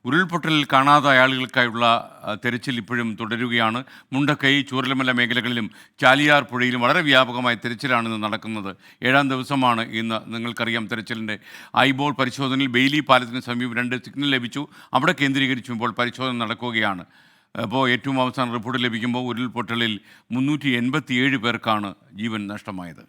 ഉരുൾപൊട്ടലിൽ കാണാതായ ആളുകൾക്കായുള്ള തെരച്ചിൽ ഇപ്പോഴും തുടരുകയാണ്. മുണ്ടക്കൈ, ചൂരൽമല മേഖലകളിലും ചാലിയാർ പുഴയിലും വളരെ വ്യാപകമായ തെരച്ചിലാണ് ഇന്ന് നടക്കുന്നത്. 7ാം ദിവസമാണ് ഇന്ന്. നിങ്ങൾക്കറിയാം, തെരച്ചിലിൻ്റെ ഐബോൾ പരിശോധനയിൽ ബെയിലി പാലത്തിന് സമീപം 2 സിഗ്നൽ ലഭിച്ചു. അവിടെ കേന്ദ്രീകരിച്ചുമ്പോൾ പരിശോധന നടക്കുകയാണ്. അപ്പോൾ ഏറ്റവും അവസാന റിപ്പോർട്ട് ലഭിക്കുമ്പോൾ ഉരുൾപൊട്ടലിൽ 387 പേർക്കാണ് ജീവൻ നഷ്ടമായത്.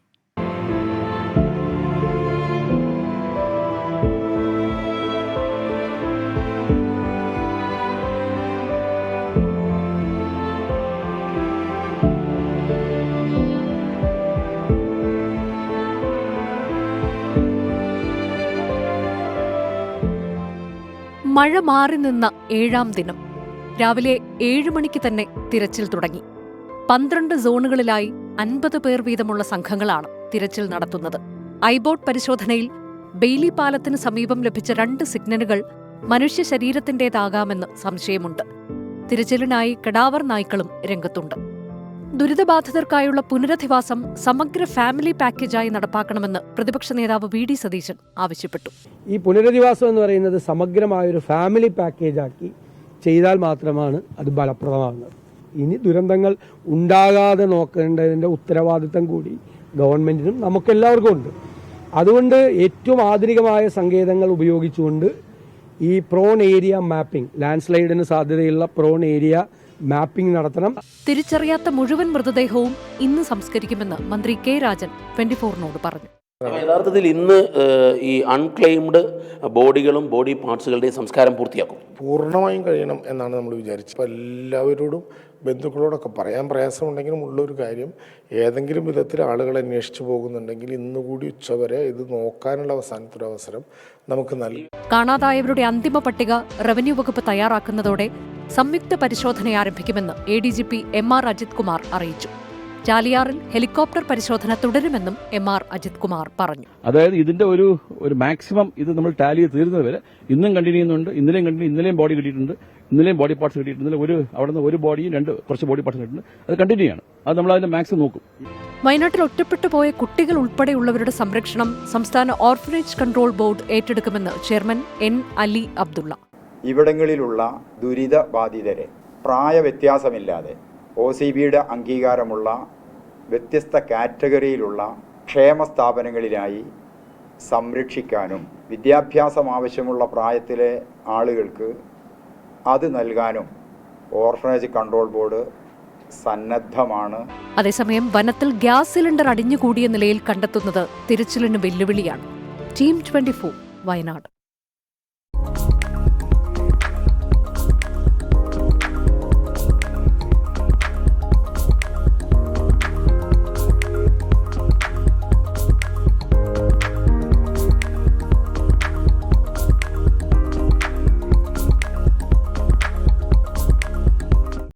മഴ മാറി നിന്ന 7ാം ദിനം രാവിലെ 7 മണിക്ക് തന്നെ തിരച്ചിൽ തുടങ്ങി. 12 സോണുകളിലായി 50 പേർ വീതമുള്ള സംഘങ്ങളാണ് തിരച്ചിൽ നടത്തുന്നത്. ഐബോട്ട് പരിശോധനയിൽ ബെയിലി പാലത്തിന് സമീപം ലഭിച്ച 2 സിഗ്നലുകൾ മനുഷ്യ ശരീരത്തിന്റേതാകാമെന്ന് സംശയമുണ്ട്. തിരച്ചിലിനായി കടാവർ നായ്ക്കളും രംഗത്തുണ്ട്. ദുരിതബാധിതർക്കായുള്ള പുനരധിവാസം സമഗ്ര ഫാമിലി പാക്കേജായി നടപ്പാക്കണമെന്ന് പ്രതിപക്ഷ നേതാവ് വി ഡി സതീശൻ ആവശ്യപ്പെട്ടു. ഈ പുനരധിവാസം എന്ന് പറയുന്നത് സമഗ്രമായൊരു ഫാമിലി പാക്കേജാക്കി ചെയ്താൽ മാത്രമാണ് അത് ഫലപ്രദമാകുന്നത്. ഇനി ദുരന്തങ്ങൾ ഉണ്ടാകാതെ നോക്കേണ്ടതിൻ്റെ ഉത്തരവാദിത്തം കൂടി ഗവൺമെന്റിനും നമുക്കെല്ലാവർക്കും ഉണ്ട്. അതുകൊണ്ട് ഏറ്റവും ആധുനികമായ സങ്കേതങ്ങൾ ഉപയോഗിച്ചുകൊണ്ട് ഈ പ്രോൺ ഏരിയ മാപ്പിംഗ്, ലാൻഡ് സ്ലൈഡിന് സാധ്യതയുള്ള പ്രോൺ ഏരിയ മാപ്പിംഗ് നടത്തണം. തിരിച്ചറിയാത്ത മുഴുവൻ മൃതദേഹവും ഇന്ന് സംസ്കരിക്കുമെന്ന് മന്ത്രി കെ രാജൻ 24നോട് പറഞ്ഞു. യഥാർത്ഥത്തിൽ ഇന്ന് ഈ അൺക്ലെയിംഡ് ബോഡികളും ബോഡി പാർട്സുകളുടെയും സംസ്കാരം പൂർത്തിയാക്കും. പൂർണ്ണമായും കഴിയണം എന്നാണ് നമ്മൾ വിചാരിച്ചത്. അപ്പോൾ എല്ലാവരോടും ബന്ധുക്കളോടൊക്കെ പറയാൻ പ്രയാസമുണ്ടെങ്കിലും ഉള്ളൊരു കാര്യം, ഏതെങ്കിലും വിധത്തിൽ ആളുകൾ അന്വേഷിച്ചു പോകുന്നുണ്ടെങ്കിൽ ഇന്നുകൂടി ഉച്ചവരെ ഇത് നോക്കാനുള്ള അവസാനത്തൊരു അവസരം നമുക്ക് നൽകി. കാണാതായവരുടെ അന്തിമ പട്ടിക റവന്യൂ വകുപ്പ് തയ്യാറാക്കുന്നതോടെ സംയുക്ത പരിശോധന ആരംഭിക്കുമെന്ന് ADGP MR അജിത് കുമാർ അറിയിച്ചു. ചാലിയാറിൽ ഹെലികോപ്റ്റർ പരിശോധന തുടരുമെന്നും MR അജിത് കുമാർ പറഞ്ഞു. അതായത് ഇതിന്റെ ഒരു മാക്സിമം ഇത് നമ്മൾ ടാലി ചെയ്ത് തീരുന്നത് വരെ ഇന്നും കണ്ടിന്യൂ ചെയ്യുന്നുണ്ട്. ഇന്നലെയും ബോഡി കിട്ടിയിട്ടുണ്ട്, ഇന്നലെയും ബോഡി പാർട്സ് കിട്ടിയിട്ടുണ്ട്. അവിടുന്ന് ഒരു ബോഡിയും കുറച്ച് ബോഡി പാർട്സ് കിട്ടിയിട്ടുണ്ട്. അത് കണ്ടിന്യൂ ചെയ്യണം. അത് നമ്മൾ അതിന്റെ മാക്സിമം നോക്കും. വയനാട്ടിൽ ഒറ്റപ്പെട്ടു പോയ കുട്ടികൾ ഉൾപ്പെടെയുള്ളവരുടെ സംരക്ഷണം സംസ്ഥാന ഓർഫനേജ് കൺട്രോൾ ബോർഡ് ഏറ്റെടുക്കുമെന്ന് ചെയർമാൻ N അലി അബ്ദുള്ള. ഇവിടങ്ങളിലുള്ള ദുരിതബാധിതരെ പ്രായവ്യത്യാസമില്ലാതെ OCBയുടെ അംഗീകാരമുള്ള വ്യത്യസ്ത കാറ്റഗറിയിലുള്ള ക്ഷേമ സ്ഥാപനങ്ങളിലായി സംരക്ഷിക്കാനും വിദ്യാഭ്യാസം ആവശ്യമുള്ള പ്രായത്തിലെ ആളുകൾക്ക് അത് നൽകാനും ഓർഫനേജ് കൺട്രോൾ ബോർഡ് സന്നദ്ധമാണ്. അതേസമയം വനത്തിൽ ഗ്യാസ് സിലിണ്ടർ അടിഞ്ഞുകൂടിയ നിലയിൽ കണ്ടെത്തുന്നത് തിരച്ചിലിന് വെല്ലുവിളിയാണ്. ടീം 24 വയനാട്.